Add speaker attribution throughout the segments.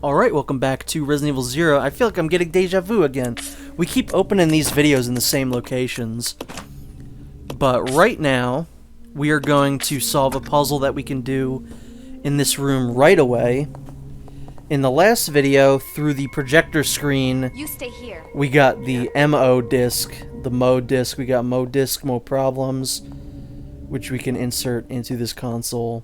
Speaker 1: Alright, welcome back to Resident Evil 0. I feel like I'm getting deja vu again. We keep opening these videos in the same locations. But right now, we are going to solve a puzzle that we can do in this room right away. In the last video, through the projector screen,
Speaker 2: you stay here.
Speaker 1: We got the MO disc, the Mo disc. We got Mo disc, Mo problems, which we can insert into this console.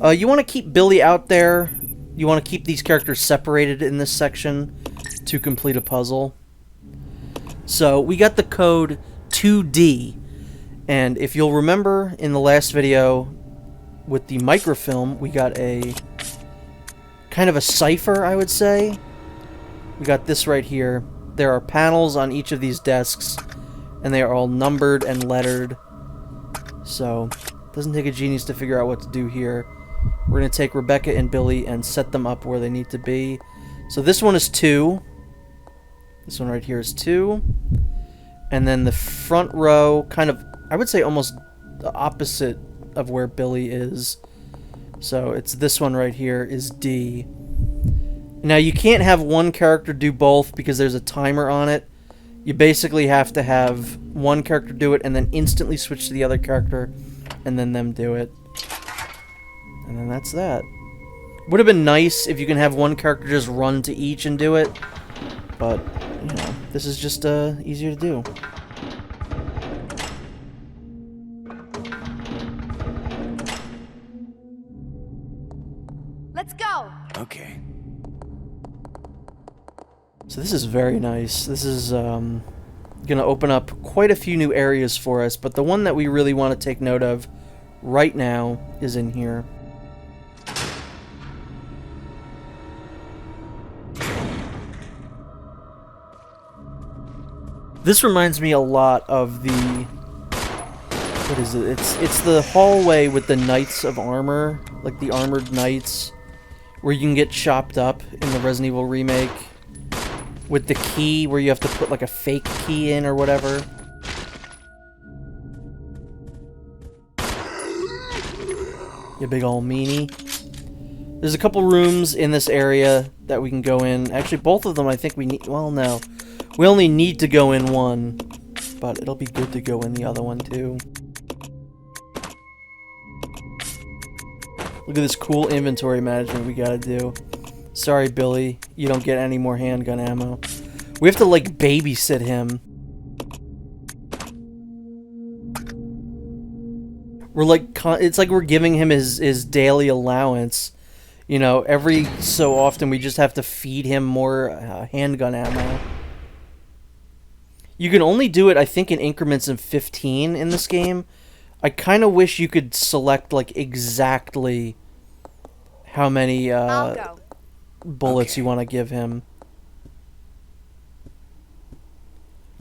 Speaker 1: You want to keep Billy out there. You want to keep these characters separated in this section to complete a puzzle. So, we got the code 2D. And if you'll remember in the last video with the microfilm, we got a kind of a cipher, I would say. We got this right here. There are panels on each of these desks, and they are all numbered and lettered. So, it doesn't take a genius to figure out what to do here. We're going to take Rebecca and Billy and set them up where they need to be. So this one is 2. This one right here is 2. And then the front row, kind of, I would say almost the opposite of where Billy is. So it's this one right here is D. Now you can't have one character do both because there's a timer on it. You basically have to have one character do it and then instantly switch to the other character and then them do it. And then that's that. Would have been nice if you can have one character just run to each and do it. But, you know, this is just easier to do.
Speaker 2: Let's go.
Speaker 3: Okay.
Speaker 1: So this is very nice. This is gonna open up quite a few new areas for us, but the one that we really want to take note of right now is in here. This reminds me a lot of the... What is it? It's the hallway with the Knights of Armor, like the Armored Knights, where you can get chopped up in the Resident Evil remake. With the key, where you have to put like a fake key in or whatever. You big ol' meanie. There's a couple rooms in this area that we can go in. Actually, both of them I think we need... Well, no. We only need to go in one, but it'll be good to go in the other one too. Look at this cool inventory management we gotta do. Sorry, Billy, you don't get any more handgun ammo. We have to, like, babysit him. We're like, it's like we're giving him his daily allowance. You know, every so often we just have to feed him more handgun ammo. You can only do it, I think, in increments of 15 in this game. I kind of wish you could select, like, exactly how many bullets you want to give him.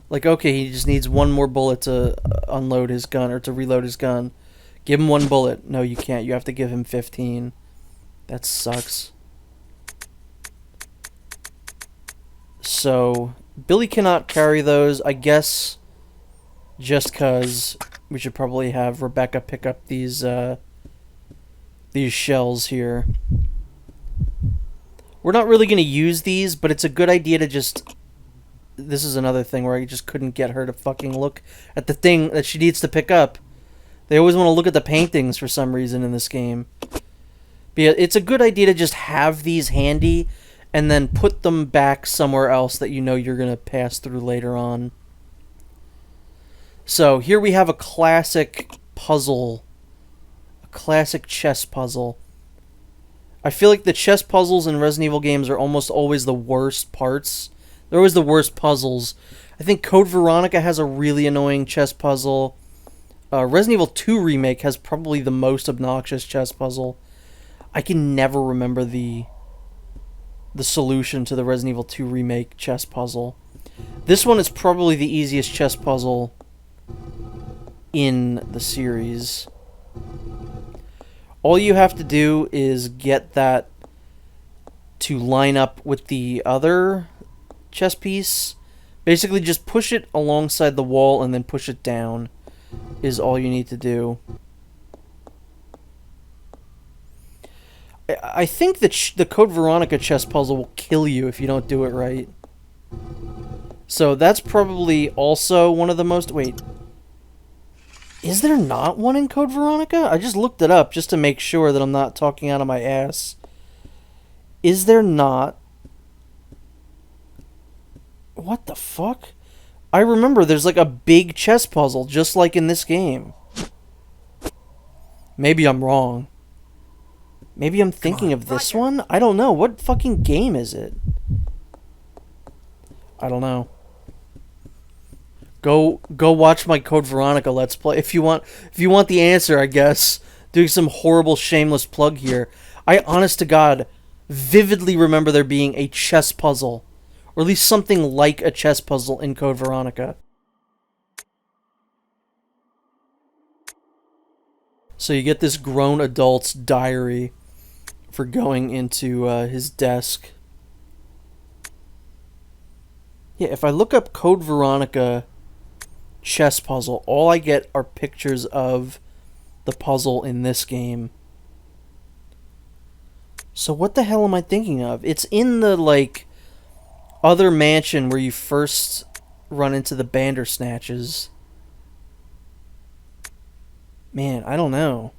Speaker 1: Like, okay, he just needs one more bullet to unload his gun, or to reload his gun. Give him one bullet. No, you can't. You have to give him 15. That sucks. So... Billy cannot carry those, I guess, just because we should probably have Rebecca pick up these shells here. We're not really going to use these, but it's a good idea to just... This is another thing where I just couldn't get her to fucking look at the thing that she needs to pick up. They always want to look at the paintings for some reason in this game. But yeah, it's a good idea to just have these handy and then put them back somewhere else that you know you're going to pass through later on. So, here we have a classic puzzle. A classic chess puzzle. I feel like the chess puzzles in Resident Evil games are almost always the worst parts. They're always the worst puzzles. I think Code Veronica has a really annoying chess puzzle. Resident Evil 2 Remake has probably the most obnoxious chess puzzle. I can never remember the solution to the Resident Evil 2 Remake chess puzzle. This one is probably the easiest chess puzzle in the series. All you have to do is get that to line up with the other chess piece. Basically just push it alongside the wall and then push it down is all you need to do. I think that the Code Veronica chess puzzle will kill you if you don't do it right. So that's probably also one of the most... Wait. Is there not one in Code Veronica? I just looked it up just to make sure that I'm not talking out of my ass. Is there not... What the fuck? I remember there's like a big chess puzzle just like in this game. Maybe I'm wrong. Maybe I'm thinking of this one? I don't know. What fucking game is it? I don't know. Go watch my Code Veronica Let's Play if you want the answer, I guess. Doing some horrible shameless plug here. I honest to God vividly remember there being a chess puzzle, or at least something like a chess puzzle in Code Veronica. So you get this grown adult's diary for going into his desk. Yeah, if I look up Code Veronica chess puzzle, all I get are pictures of the puzzle in this game. So what the hell am I thinking of? It's in the, like, other mansion where you first run into the Bandersnatches. Man, I don't know.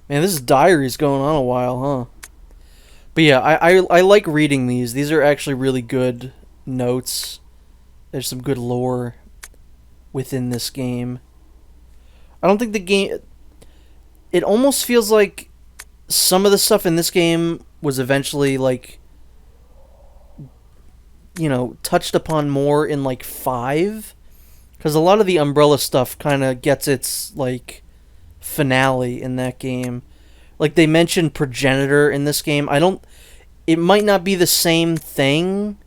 Speaker 1: Man, this diary's going on a while, huh? But yeah, I like reading these. These are actually really good notes. There's some good lore within this game. I don't think the game... It almost feels like some of the stuff in this game was eventually, like, you know, touched upon more in, like, 5. Because a lot of the Umbrella stuff kind of gets its, like, finale in that game. Like, they mentioned Progenitor in this game. It might not be the same thing,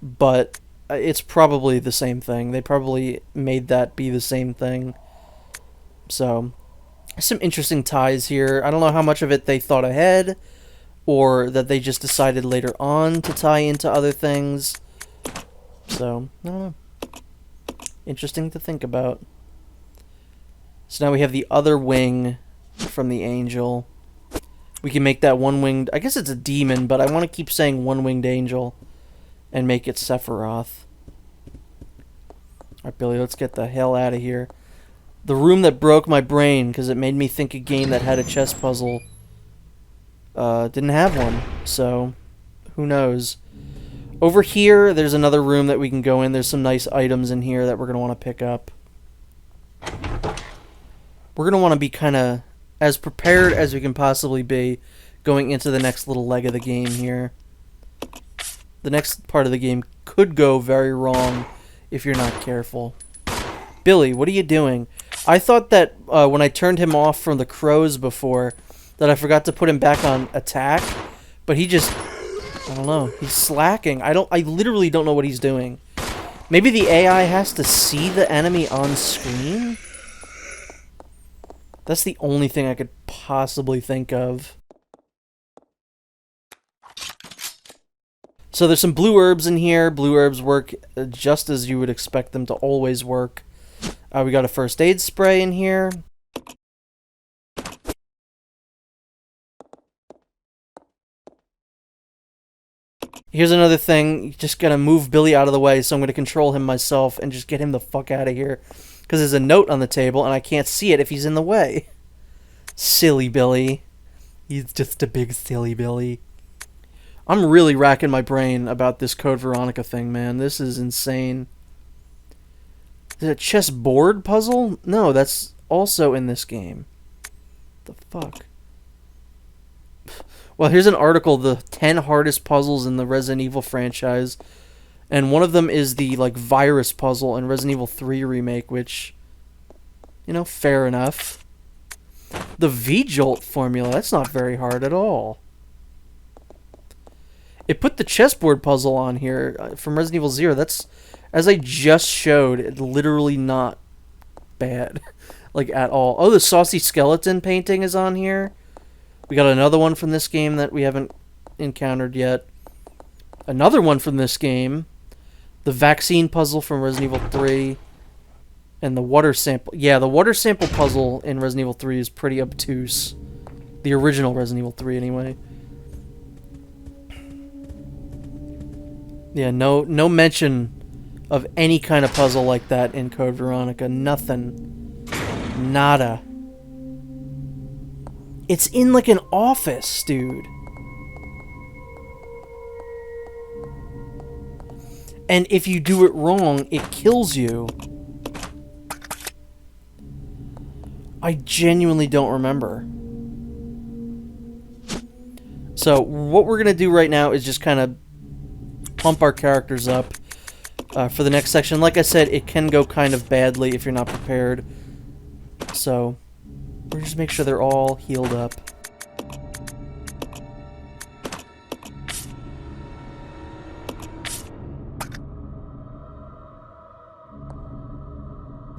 Speaker 1: but it's probably the same thing. They probably made that be the same thing. So, some interesting ties here. I don't know how much of it they thought ahead, or that they just decided later on to tie into other things. So, I don't know. Interesting to think about. So now we have the other wing from the angel. We can make that one-winged... I guess it's a demon, but I want to keep saying one-winged angel and make it Sephiroth. Alright, Billy, let's get the hell out of here. The room that broke my brain, because it made me think a game that had a chess puzzle didn't have one. So, who knows? Over here, there's another room that we can go in. There's some nice items in here that we're going to want to pick up. We're going to want to be kind of as prepared as we can possibly be going into the next little leg of the game here. The next part of the game could go very wrong if you're not careful. Billy, what are you doing? I thought that when I turned him off from the crows before, that I forgot to put him back on attack, but he just... I don't know. He's slacking. I literally don't know what he's doing. Maybe the AI has to see the enemy on screen? That's the only thing I could possibly think of. So there's some blue herbs in here. Blue herbs work just as you would expect them to always work. We got a first aid spray in here. Here's another thing. You just gotta move Billy out of the way, so I'm gonna control him myself and just get him the fuck out of here. Because there's a note on the table, and I can't see it if he's in the way. Silly Billy. He's just a big silly Billy. I'm really racking my brain about this Code Veronica thing, man. This is insane. Is it a chessboard puzzle? No, that's also in this game. The fuck? Well, here's an article, the 10 hardest puzzles in the Resident Evil franchise. And one of them is the, like, virus puzzle in Resident Evil 3 Remake, which, you know, fair enough. The V-Jolt formula, that's not very hard at all. It put the chessboard puzzle on here from Resident Evil 0. That's, as I just showed, it's literally not bad, like, at all. Oh, the saucy skeleton painting is on here. We got another one from this game that we haven't encountered yet. Another one from this game. The vaccine puzzle from Resident Evil 3. And the water sample... Yeah, the water sample puzzle in Resident Evil 3 is pretty obtuse. The original Resident Evil 3, anyway. Yeah, no mention of any kind of puzzle like that in Code Veronica. Nothing. Nada. It's in, like, an office, dude. And if you do it wrong, it kills you. I genuinely don't remember. So, what we're going to do right now is just kind of pump our characters up for the next section. Like I said, it can go kind of badly if you're not prepared. So, we'll just make sure they're all healed up.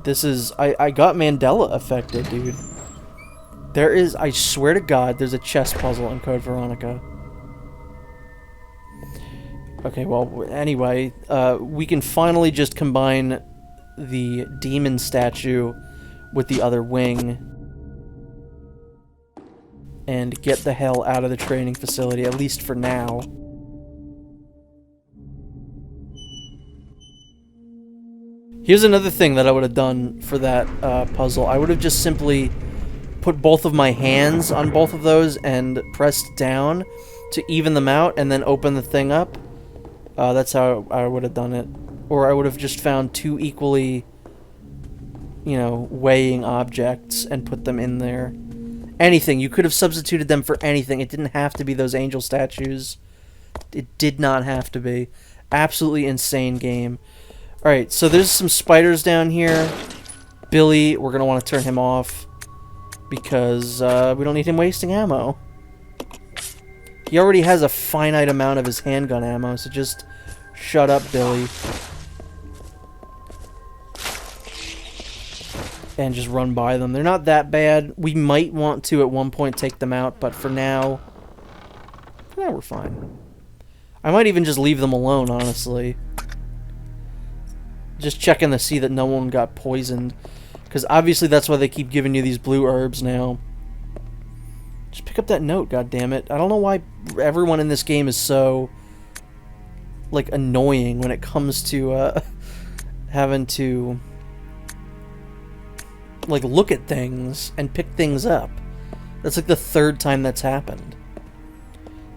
Speaker 1: This is... I got Mandela affected, dude. There is... I swear to God, there's a chess puzzle in Code Veronica. Okay, well, anyway, we can finally just combine the demon statue with the other wing and get the hell out of the training facility, at least for now. Here's another thing that I would have done for that puzzle. I would have just simply put both of my hands on both of those and pressed down to even them out and then open the thing up. That's how I would have done it. Or I would have just found two equally, you know, weighing objects and put them in there. Anything. You could have substituted them for anything. It didn't have to be those angel statues. It did not have to be. Absolutely insane game. Alright, so there's some spiders down here. Billy, we're going to want to turn him off because we don't need him wasting ammo. He already has a finite amount of his handgun ammo, so just shut up, Billy. And just run by them. They're not that bad. We might want to at one point take them out, but for now, we're fine. I might even just leave them alone, honestly. Just checking to see that no one got poisoned. Because obviously that's why they keep giving you these blue herbs now. Just pick up that note, goddammit. I don't know why everyone in this game is so, like, annoying when it comes to, having to, like, look at things and pick things up. That's, like, the third time that's happened.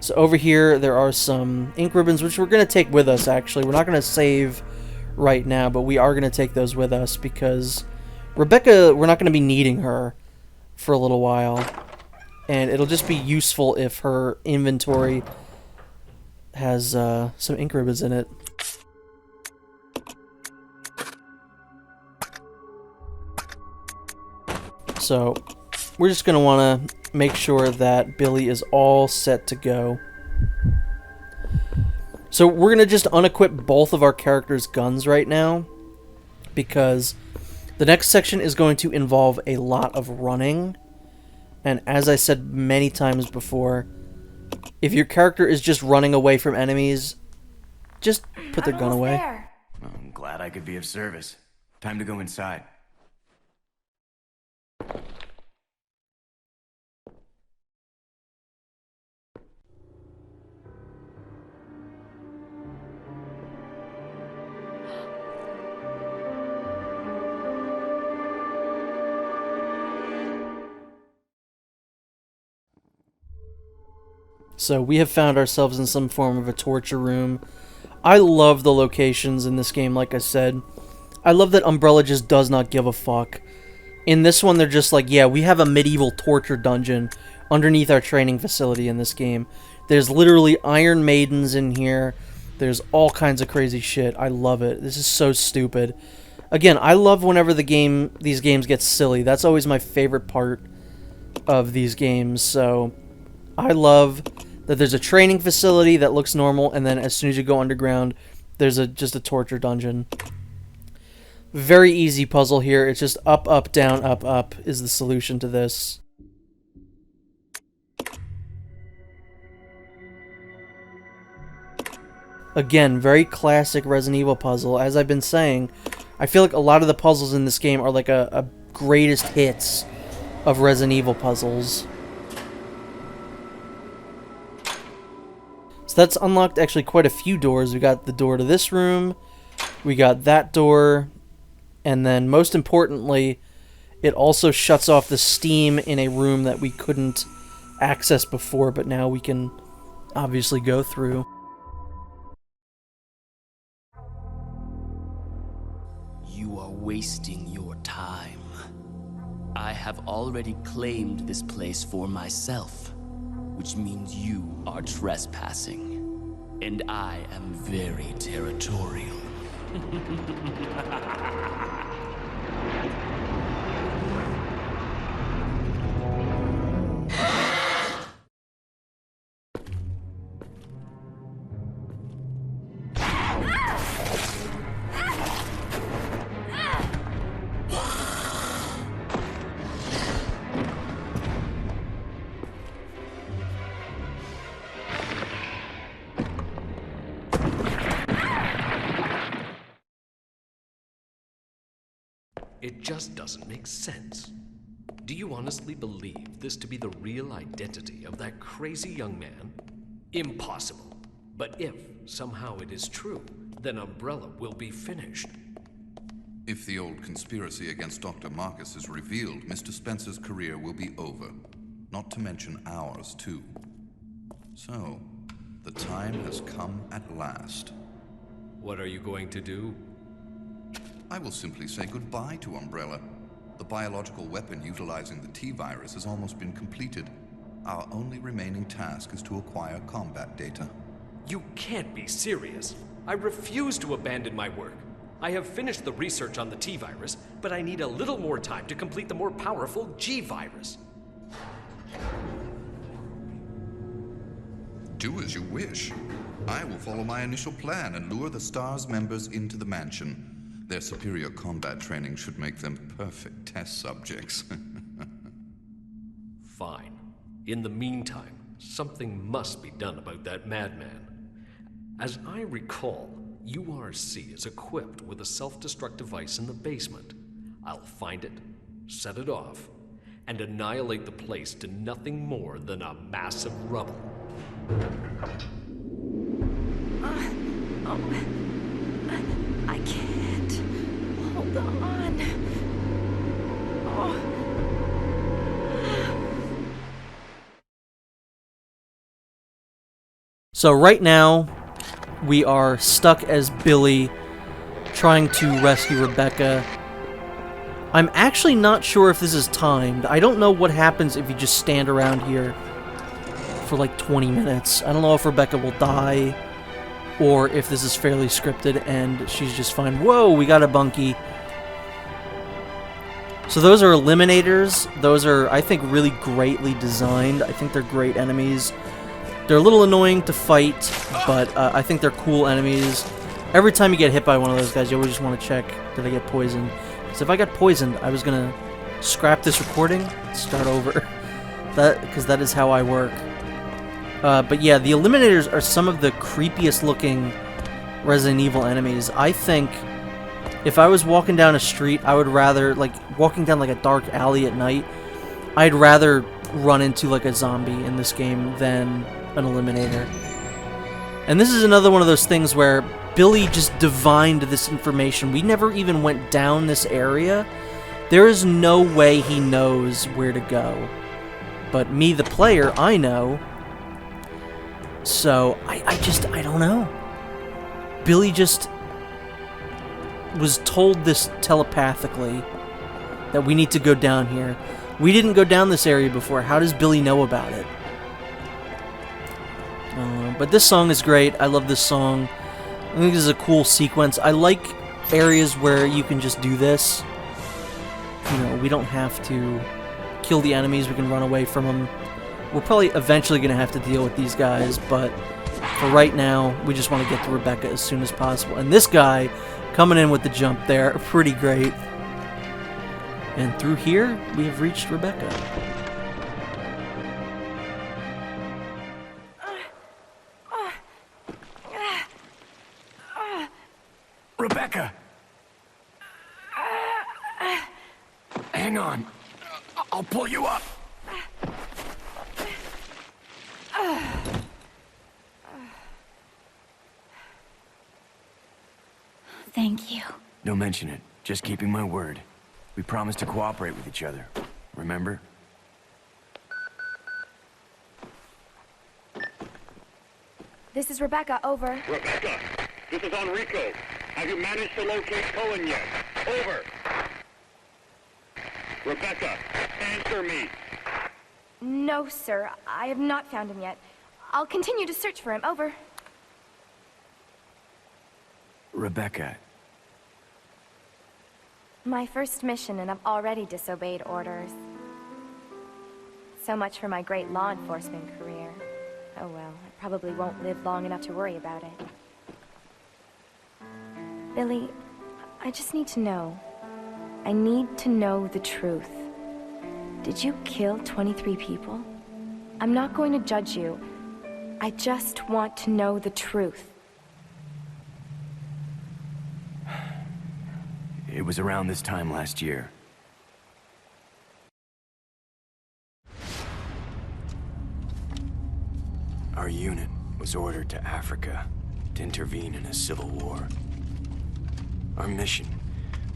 Speaker 1: So over here, there are some ink ribbons, which we're going to take with us, actually. We're not going to save right now, but we are going to take those with us because Rebecca, we're not going to be needing her for a little while. And it'll just be useful if her inventory has some ink ribbons in it. So, we're just going to want to make sure that Billy is all set to go. So, we're going to just unequip both of our characters' guns right now, because the next section is going to involve a lot of running. And as I said many times before, if your character is just running away from enemies, just put their gun away.
Speaker 2: I'm glad I could be of service. Time to go inside.
Speaker 1: So we have found ourselves in some form of a torture room. I love the locations in this game, like I said. I love that Umbrella just does not give a fuck. In this one, they're just like, yeah, we have a medieval torture dungeon underneath our training facility in this game. There's literally Iron Maidens in here. There's all kinds of crazy shit. I love it. This is so stupid. Again, I love whenever these games get silly. That's always my favorite part of these games. So I love that there's a training facility that looks normal, and then as soon as you go underground, there's just a torture dungeon. Very easy puzzle here. It's just up, up, down, up is the solution to this. Again, very classic Resident Evil puzzle. As I've been saying, I feel like a lot of the puzzles in this game are like a greatest hits of Resident Evil puzzles. So that's unlocked actually quite a few doors. We got the door to this room, we got that door, and then most importantly, it also shuts off the steam in a room that we couldn't access before, but now we can obviously go through.
Speaker 3: You are wasting your time. I have already claimed this place for myself, which means you are trespassing. And I am very territorial.
Speaker 4: It just doesn't make sense. Do you honestly believe this to be the real identity of that crazy young man? Impossible. But if somehow it is true, then Umbrella will be finished.
Speaker 5: If the old conspiracy against Dr. Marcus is revealed, Mr. Spencer's career will be over. Not to mention ours, too. So, the time has come at last.
Speaker 4: What are you going to do?
Speaker 5: I will simply say goodbye to Umbrella. The biological weapon utilizing the T-virus has almost been completed. Our only remaining task is to acquire combat data.
Speaker 4: You can't be serious. I refuse to abandon my work. I have finished the research on the T-virus, but I need a little more time to complete the more powerful G-virus.
Speaker 5: Do as you wish. I will follow my initial plan and lure the STARS members into the mansion. Their superior combat training should make them perfect test subjects.
Speaker 4: Fine. In the meantime, something must be done about that madman. As I recall, URC is equipped with a self-destruct device in the basement. I'll find it, set it off, and annihilate the place to nothing more than a mass of rubble.
Speaker 6: I can't. Hold on.
Speaker 1: So right now, we are stuck as Billy, trying to rescue Rebecca. I'm actually not sure if this is timed. I don't know what happens if you just stand around here for like 20 minutes. I don't know if Rebecca will die, or if this is fairly scripted and she's just fine. Whoa, we got a bunkie. So those are eliminators. Those are, I think, really greatly designed. I think they're great enemies. They're a little annoying to fight, but I think they're cool enemies. Every time you get hit by one of those guys, you always just want to check, did I get poisoned? Because if I got poisoned, I was going to scrap this recording and start over. Because that is how I work. But yeah, the Eliminators are some of the creepiest looking Resident Evil enemies. I think if I was walking down a street, I would rather, like, walking down like a dark alley at night, I'd rather run into like a zombie in this game than an Eliminator. And this is another one of those things where Billy just divined this information. We never even went down this area. There is no way he knows where to go. But me, the player, I know. So, I don't know. Billy just was told this telepathically, that we need to go down here. We didn't go down this area before. How does Billy know about it? But this song is great. I love this song. I think this is a cool sequence. I like areas where you can just do this. You know, we don't have to kill the enemies. We can run away from them. We're probably eventually going to have to deal with these guys, but for right now, we just want to get to Rebecca as soon as possible. And this guy coming in with the jump there, pretty great. And through here, we have reached Rebecca.
Speaker 2: Rebecca! Hang on. I'll pull you up.
Speaker 6: Thank you.
Speaker 2: Don't mention it. Just keeping my word. We promised to cooperate with each other. Remember?
Speaker 6: This is Rebecca, over.
Speaker 7: Rebecca, this is Enrico. Have you managed to locate Cohen yet? Over. Rebecca, answer me.
Speaker 6: No, sir. I have not found him yet. I'll continue to search for him, over.
Speaker 2: Rebecca,
Speaker 6: My first mission, and I've already disobeyed orders. So much for my great law enforcement career. Oh well, I probably won't live long enough to worry about it. Billy, I just need to know. I need to know the truth. Did you kill 23 people? I'm not going to judge you. I just want to know the truth.
Speaker 2: it was around this time last year. Our unit was ordered to Africa to intervene in a civil war. Our mission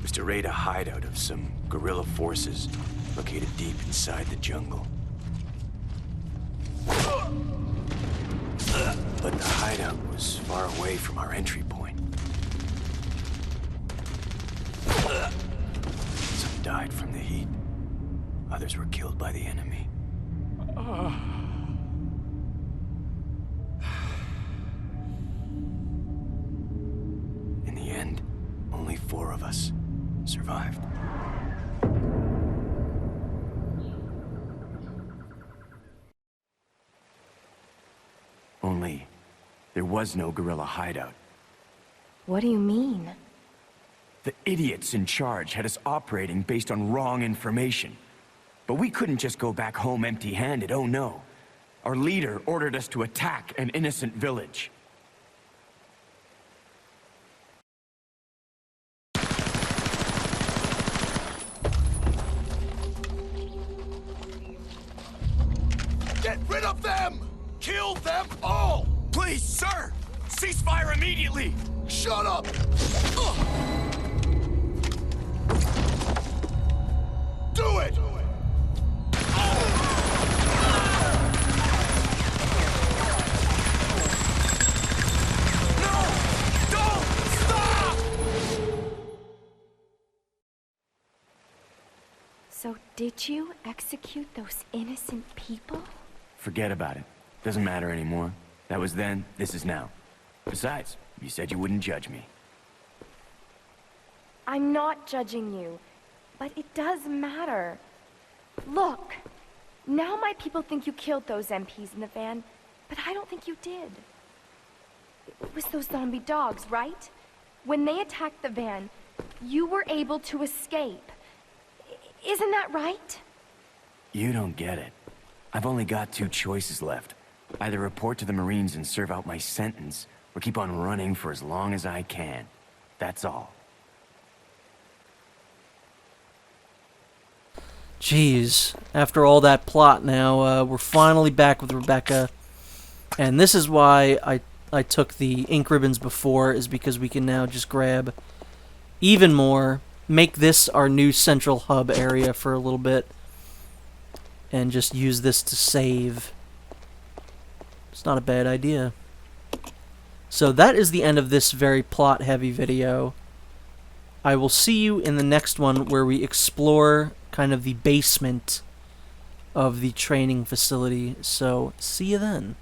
Speaker 2: was to raid a hideout of some guerrilla forces located deep inside the jungle. But the hideout was far away from our entry point. Some died from the heat. Others were killed by the enemy. In the end, only 4 of us survived. Only, there was no guerrilla hideout.
Speaker 6: What do you mean?
Speaker 2: The idiots in charge had us operating based on wrong information. But we couldn't just go back home empty-handed, oh no. Our leader ordered us to attack an innocent village.
Speaker 7: Get rid of them! Kill them all!
Speaker 2: Please, sir! Ceasefire immediately!
Speaker 7: Shut up! Do it!
Speaker 2: No! Don't! Stop!
Speaker 6: So did you execute those innocent people?
Speaker 2: Forget about it. Doesn't matter anymore. That was then, this is now. Besides, you said you wouldn't judge me.
Speaker 6: I'm not judging you, but it does matter. Look, now my people think you killed those MPs in the van, but I don't think you did. It was those zombie dogs, right? When they attacked the van, you were able to escape. Isn't that right?
Speaker 2: You don't get it. I've only got 2 choices left. Either report to the Marines and serve out my sentence, or keep on running for as long as I can. That's all.
Speaker 1: Jeez, after all that plot now, we're finally back with Rebecca. And this is why I took the ink ribbons before, is because we can now just grab even more, make this our new central hub area for a little bit, and just use this to save. It's not a bad idea. So that is the end of this very plot-heavy video. I will see you in the next one where we explore kind of the basement of the training facility. So, see you then.